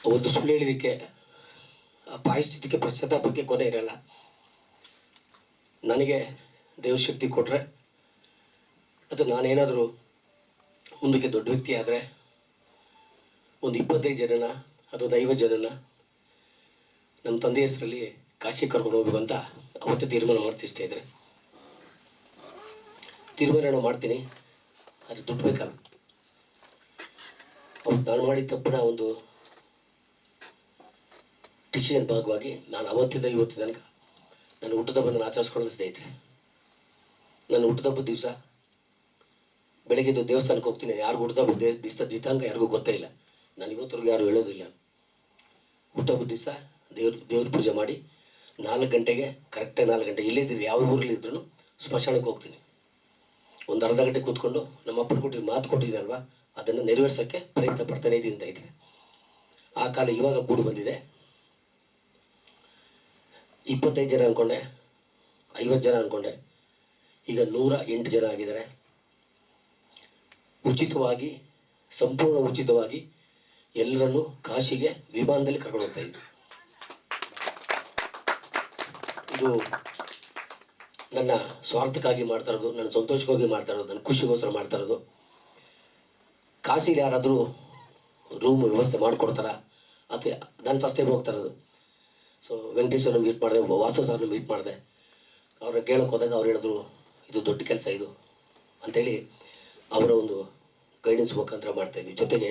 ಒಂದು ಸುಳ್ಳು ಹೇಳಿದಕ್ಕೆ ಆ ಪಾಯಶ್ಚಿತ್ತಕ್ಕೆ ಪಶ್ಚಾತ್ತಾಪಕ್ಕೆ ಕೊನೆ ಇರಲ್ಲ. ನನಗೆ ದೇವಶಕ್ತಿ ಕೊಟ್ಟರೆ ಅದು ನಾನೇನಾದರೂ ಮುಂದಕ್ಕೆ ದೊಡ್ಡ ವ್ಯಕ್ತಿ ಆದರೆ ಒಂದು 25 ಜನನ ಅದೊಂದು 50 ಜನನ ನಮ್ಮ ತಂದೆ ಹೆಸರಲ್ಲಿ ಕಾಶಿ ಕರ್ಕೊಂಡು ಹೋಗ್ಬೇಕು ಅಂತ ಅವತ್ತೇ ತೀರ್ಮಾನ ಮಾಡ್ತೀನಿ ಸ್ನೇಹಿತರೆ. ತೀರ್ಮಾನ ಮಾಡ್ತೀನಿ, ಅದು ದುಡ್ಡು ಬೇಕಲ್ಲ. ಅವತ್ತು ನಾನು ಮಾಡಿದ ತಪ್ಪಿನ ಒಂದು ಡಿಸಿಷನ್ ಭಾಗವಾಗಿ ನಾನು ಅವತ್ತಿಂದ ಇವತ್ತು ತನಕ ನನ್ನ ಹುಟ್ಟುಹಬ್ಬವನ್ನು ಆಚರಿಸ್ಕೊಳ್ಳೋದು ಸ್ನೇಹಿತರೆ. ನನ್ನ ಹುಟ್ಟುಹಬ್ಬದ ದಿವಸ ಬೆಳಗ್ಗೆದ್ದು ದೇವಸ್ಥಾನಕ್ಕೆ ಹೋಗ್ತೀನಿ. ಯಾರಿಗೂ ಹುಟ್ಟುಹಬ್ಬದ ದಿವಸ ಯಾರಿಗೂ ಗೊತ್ತೇ ಇಲ್ಲ. ನಾನು ಇವತ್ತರೆಗೂ ಯಾರು ಹೇಳೋದಿಲ್ಲ. ಹುಟ್ಟುಹಬ್ಬದ ದಿವಸ ದೇವ್ರ ಪೂಜೆ ಮಾಡಿ 4 ಗಂಟೆಗೆ ಕರೆಕ್ಟಾಗಿ 4 ಗಂಟೆ ಇಲ್ಲಿದ್ದರೆ ಯಾವ ಊರಲ್ಲಿದ್ರೂ ಸ್ಮಶಾನಕ್ಕೆ ಹೋಗ್ತೀನಿ. ಒಂದು ಅರ್ಧ ಗಂಟೆ ಕೂತ್ಕೊಂಡು ನಮ್ಮ ಅಪ್ಪನ ಕೊಟ್ಟಿದ್ದು ಮಾತು ಕೊಟ್ಟಿದ್ದೀನಲ್ವ, ಅದನ್ನು ನೆರವೇರ್ಸೋಕ್ಕೆ ಪ್ರಯತ್ನ ಪಡ್ತಾನೆ ಇದ್ದೀನಿ ಸ್ನೇಹಿತರೆ. ಆ ಕಾಲ ಇವಾಗ ಕೂಡಿ ಬಂದಿದೆ. 25 ಜನ ಅಂದ್ಕೊಂಡೆ, 50 ಜನ ಅಂದ್ಕೊಂಡೆ, ಈಗ 108 ಜನ ಆಗಿದ್ದಾರೆ. ಉಚಿತವಾಗಿ, ಸಂಪೂರ್ಣ ಉಚಿತವಾಗಿ ಎಲ್ಲರನ್ನೂ ಕಾಶಿಗೆ ವಿಮಾನದಲ್ಲಿ ಕರ್ಕೊಂಡು ಹೋಗ್ತಾ ಇದ್ವಿ. ಇದು ನನ್ನ ಸ್ವಾರ್ಥಕ್ಕಾಗಿ ಮಾಡ್ತಾ ಇರೋದು, ನನ್ನ ಸಂತೋಷಕ್ಕಾಗಿ ಮಾಡ್ತಾ ಇರೋದು, ನನ್ನ ಖುಷಿಗೋಸ್ಕರ ಮಾಡ್ತಾ ಇರೋದು. ಕಾಶಿಲಿ ಯಾರಾದರೂ ರೂಮ್ ವ್ಯವಸ್ಥೆ ಮಾಡಿಕೊಡ್ತಾರ ಅಥವಾ ನಾನು ಫಸ್ಟ್ ಟೈಮ್ ಹೋಗ್ತಾ ಇರೋದು. ಸೊ ವೆಂಕಟೇಶ್ವರನ್ನ ಮೀಟ್ ಮಾಡಿದೆ, ವಾಸು ಸರ್ನ ಮೀಟ್ ಮಾಡಿದೆ. ಅವ್ರನ್ನ ಕೇಳೋಕೆ ಹೋದಾಗ ಅವ್ರು ಹೇಳಿದ್ರು ಇದು ದೊಡ್ಡ ಕೆಲಸ ಇದು ಅಂಥೇಳಿ ಅವರ ಒಂದು ಗೈಡೆನ್ಸ್ ಮುಖಾಂತರ ಮಾಡ್ತಾಯಿದ್ವಿ. ಜೊತೆಗೆ